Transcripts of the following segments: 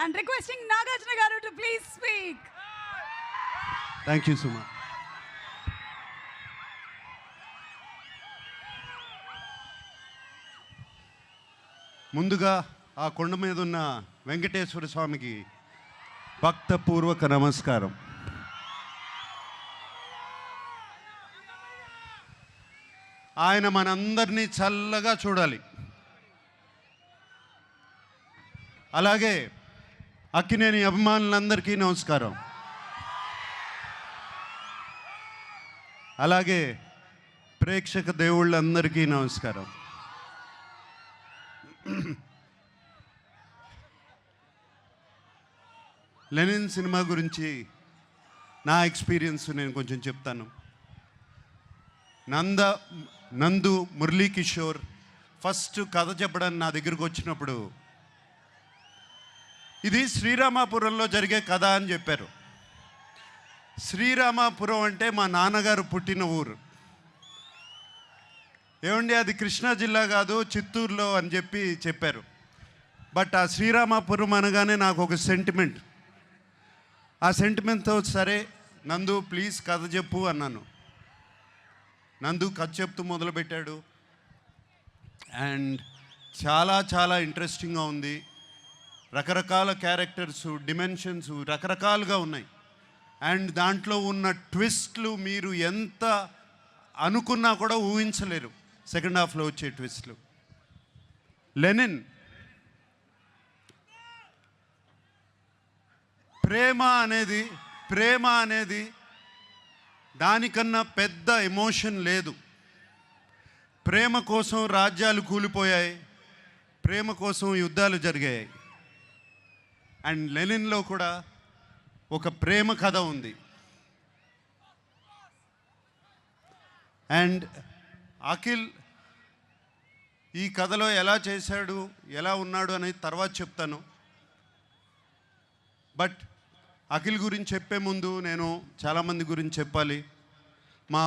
and requesting Nagarjuna garu to please speak. Thank you, Suma. ముందుగా ఆ కొండ మీద ఉన్న వెంకటేశ్వర స్వామికి భక్తపూర్వక నమస్కారం. ఆయన మనందరినీ చల్లగా చూడాలి. అలాగే అక్కినేని అభిమానులందరికీ నమస్కారం. అలాగే ప్రేక్షక దేవుళ్ళందరికీ నమస్కారం. లెనిన్ సినిమా గురించి నా ఎక్స్పీరియన్స్ నేను కొంచెం చెప్తాను. నందు మురళీకిషోర్ ఫస్ట్ కథ చెప్పడానికి నా దగ్గరకు వచ్చినప్పుడు ఇది శ్రీరామాపురంలో జరిగే కథ అని చెప్పారు. శ్రీరామాపురం అంటే మా నాన్నగారు పుట్టిన ఊరు. ఏమండి అది కృష్ణా జిల్లా కాదు, చిత్తూరులో అని చెప్పారు. బట్ ఆ శ్రీరామాపురం అనగానే నాకు ఒక సెంటిమెంట్. ఆ సెంటిమెంట్తో సరే నందు ప్లీజ్ కథ చెప్పు అన్నాను. నందు కథ చెప్తూ మొదలుపెట్టాడు. అండ్ చాలా చాలా ఇంట్రెస్టింగ్గా ఉంది. రకరకాల క్యారెక్టర్స్, డిమెన్షన్స్ రకరకాలుగా ఉన్నాయి. అండ్ దాంట్లో ఉన్న ట్విస్ట్లు మీరు ఎంత అనుకున్నా కూడా ఊహించలేరు. సెకండ్ హాఫ్లో వచ్చే ట్విస్ట్లు. లెనిన్ ప్రేమ అనేది దానికన్నా పెద్ద ఎమోషన్ లేదు. ప్రేమ కోసం రాజ్యాలు కూలిపోయాయి, ప్రేమ కోసం యుద్ధాలు జరిగాయి. అండ్ లెనిన్లో కూడా ఒక ప్రేమ కథ ఉంది. అండ్ అఖిల్ ఈ కథలో ఎలా చేశాడు, ఎలా ఉన్నాడు అనేది తర్వాత చెప్తాను. బట్ అఖిల్ గురించి చెప్పే ముందు నేను చాలామంది గురించి చెప్పాలి. మా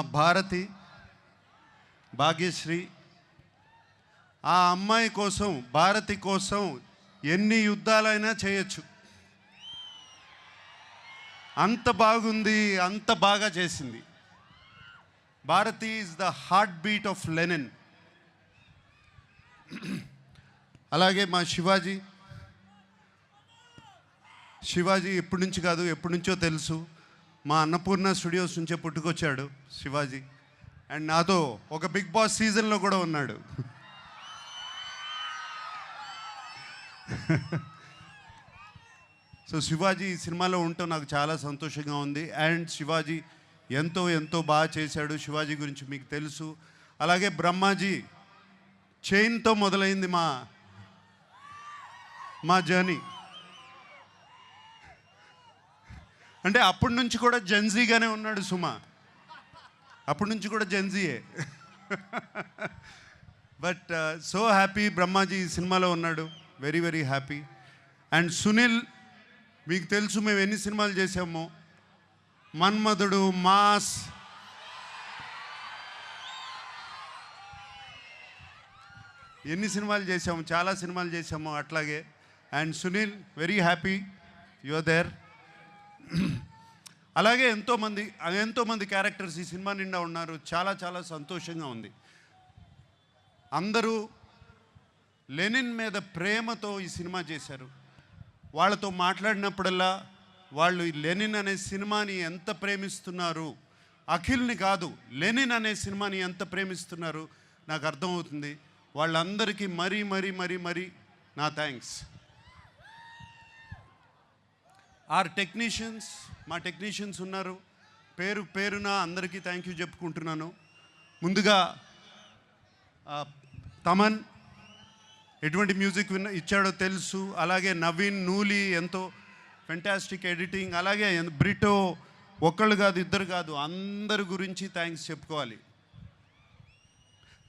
భాగ్యశ్రీ, ఆ అమ్మాయి కోసం, భారతి కోసం ఎన్ని యుద్ధాలైనా చేయొచ్చు. అంత బాగుంది, అంత బాగా చేసింది. Bharathi is the heartbeat of Lenin. అలాగే మా శివాజీ ఎప్పటి నుంచి కాదు, ఎప్పటి నుంచో తెలుసు. మా అన్నపూర్ణ స్టూడియోస్ నుంచే పుట్టుకొచ్చాడు శివాజీ. అండ్ నాతో ఒక బిగ్ బాస్ సీజన్లో కూడా ఉన్నాడు. సో శివాజీ ఈ సినిమాలో ఉంటూ నాకు చాలా సంతోషంగా ఉంది. అండ్ శివాజీ ఎంతో ఎంతో బాగా చేశాడు. శివాజీ గురించి మీకు తెలుసు. అలాగే బ్రహ్మాజీ చైన్తో మొదలైంది మా జర్నీ. అంటే అప్పటి నుంచి కూడా జెన్జీగానే ఉన్నాడు సుమ. అప్పటి నుంచి కూడా జెన్జీయే. బట్ సో హ్యాపీ బ్రహ్మాజీ ఈ సినిమాలో ఉన్నాడు. Very very happy. And Sunil, మీకు తెలుసు మేము ఎన్ని సినిమాలు చేసామో. మన్మధుడు, మాస్, ఎన్ని సినిమాలు చేసాము, చాలా సినిమాలు చేసాము అట్లాగే. And Sunil, very happy you are there. అలాగే ఎంతోమంది క్యారెక్టర్స్ ఈ సినిమా నిండా ఉన్నారు. చాలా చాలా సంతోషంగా ఉంది. అందరూ లెనిన్ మీద ప్రేమతో ఈ సినిమా చేశారు. వాళ్ళతో మాట్లాడినప్పుడల్లా వాళ్ళు ఈ లెనిన్ అనే సినిమాని ఎంత ప్రేమిస్తున్నారు, అఖిల్ని కాదు లెనిన్ అనే సినిమాని ఎంత ప్రేమిస్తున్నారు నాకు అర్థమవుతుంది. వాళ్ళందరికీ మరీ మరీ మరీ మరీ నా థ్యాంక్స్. మా టెక్నీషియన్స్ ఉన్నారు. పేరున అందరికీ థ్యాంక్ యూ చెప్పుకుంటున్నాను. ముందుగా తమన్ ఎటువంటి మ్యూజిక్ ఇచ్చాడో తెలుసు. అలాగే నవీన్, నూలి ఎంతో ఫెంటాస్టిక్ ఎడిటింగ్. అలాగే బ్రిటో, ఒక్కళ్ళు కాదు, ఇద్దరు కాదు, అందరి గురించి థ్యాంక్స్ చెప్పుకోవాలి.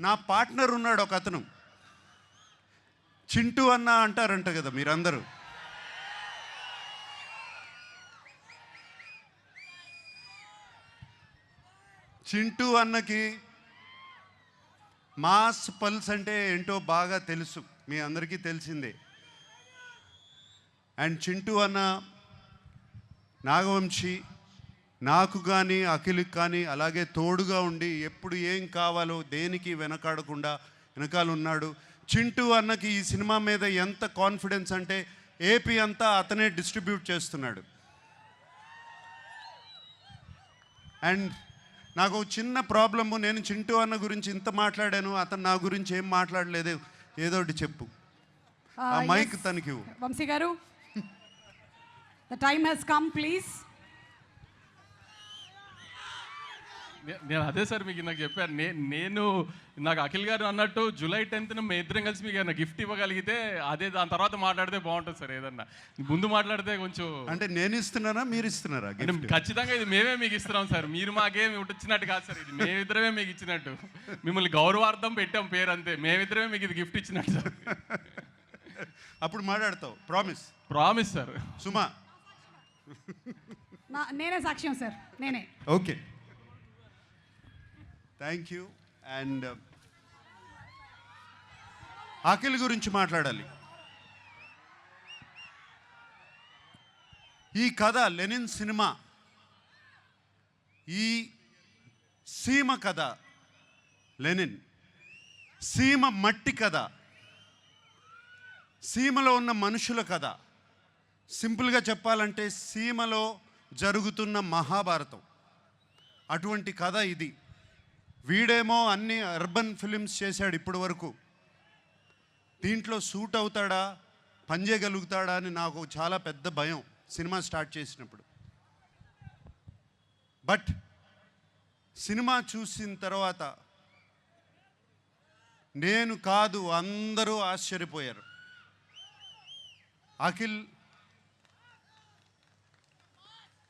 నా పార్ట్నర్ ఉన్నాడు ఒక అతను, చింటూ అన్న అంటారంట కదా మీరందరూ. చింటూ అన్నకి మాస్ పల్స్ అంటే ఏంటో బాగా తెలుసు, మీ అందరికీ తెలిసిందే. అండ్ చింటూ అన్న, నాగవంశీ నాకు కానీ అఖిల్కి కానీ అలాగే తోడుగా ఉండి ఎప్పుడు ఏం కావాలో దేనికి వెనకాల ఉన్నాడు. చింటూ అన్నకి ఈ సినిమా మీద ఎంత కాన్ఫిడెన్స్ అంటే ఏపీ అంతా అతనే డిస్ట్రిబ్యూట్ చేస్తున్నాడు. అండ్ నాకు ఒక చిన్న ప్రాబ్లము, నేను చింటూ అన్న గురించి ఇంత మాట్లాడాను, అతను నా గురించి ఏం మాట్లాడలేదు. ఏదో ఒకటి చెప్పు. ఆ మైక్ తనకి ఇవ్వు. Vamsi garu, the time has come, please. నేను అదే సార్ మీకు నాకు చెప్పాను. నేను నాకు అఖిల్ గారు అన్నట్టు జూలై 10th మేము ఇద్దరం కలిసి మీకు ఏదైనా గిఫ్ట్ ఇవ్వగలిగితే అదే, దాని తర్వాత మాట్లాడితే బాగుంటుంది సార్. ఏదన్నా ముందు మాట్లాడితే కొంచెం, అంటే నేను ఇస్తున్నానా మీరు ఇస్తున్నారా? ఖచ్చితంగా ఇది మేమే మీకు ఇస్తున్నాం సార్. మీరు మాకేమి ఇచ్చినట్టు కాదు సార్, ఇది మేమిద్దరమే మీకు ఇచ్చినట్టు. మిమ్మల్ని గౌరవార్థం పెట్టాం పేరు, అంతే. మేమిద్దరమే మీకు ఇది గిఫ్ట్ ఇచ్చినట్టు సార్. అప్పుడు మాట్లాడతావు. Promise sir. సుమా, నేనే సాక్ష్యం సార్, నేనే. Okay, thank you. And Akhil గురించి మాట్లాడాలి. ఈ కథ లెనిన్ సినిమా, ఈ సీమ కథ లెనిన్, సీమ మట్టి కథ, సీమలో ఉన్న మనుషుల కథ. సింపుల్గా చెప్పాలంటే సీమలో జరుగుతున్న మహాభారతం, అటువంటి కథ ఇది. వీడేమో అన్ని అర్బన్ ఫిలిమ్స్ చేశాడు ఇప్పటి వరకు. దీంట్లో సూట్ అవుతాడా, పనిచేయగలుగుతాడా అని నాకు చాలా పెద్ద భయం సినిమా స్టార్ట్ చేసినప్పుడు. బట్ సినిమా చూసిన తర్వాత నేను కాదు అందరూ ఆశ్చర్యపోయారు. అఖిల్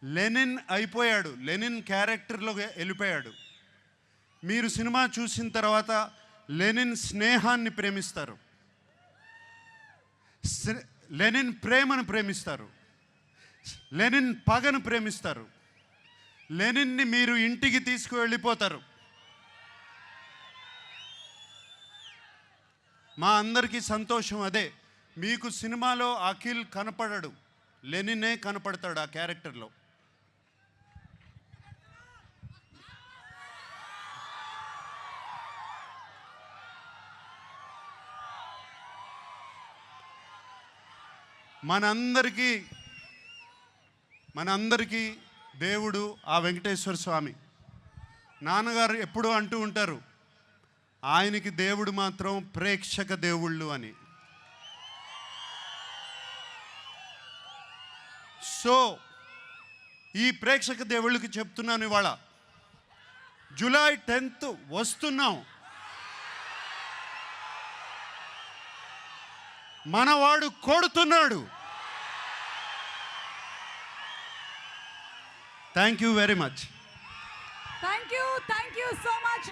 లెనిన్ అయిపోయాడు, లెనిన్ క్యారెక్టర్లో వెళ్ళిపోయాడు. మీరు సినిమా చూసిన తర్వాత లెనిన్ స్నేహాన్ని ప్రేమిస్తారు, లెనిన్ ప్రేమను ప్రేమిస్తారు, లెనిన్ పగను ప్రేమిస్తారు, లెనిన్ని మీరు ఇంటికి తీసుకువెళ్ళిపోతారు. మా అందరికీ సంతోషం అదే. మీకు సినిమాలో అఖిల్ కనపడడు, లెనినే కనపడతాడు ఆ క్యారెక్టర్లో. మనందరికీ దేవుడు ఆ వెంకటేశ్వర స్వామి. నాన్నగారు ఎప్పుడూ అంటూ ఉంటారు, ఆయనకి దేవుడు మాత్రం ప్రేక్షక దేవుళ్ళు అని. సో ఈ ప్రేక్షక దేవుళ్ళకి చెప్తున్నాను, ఇవాళ జూలై 10th వస్తున్నాం. మనవాడు కొడుతున్నాడు. Thank you very much. Thank you so much.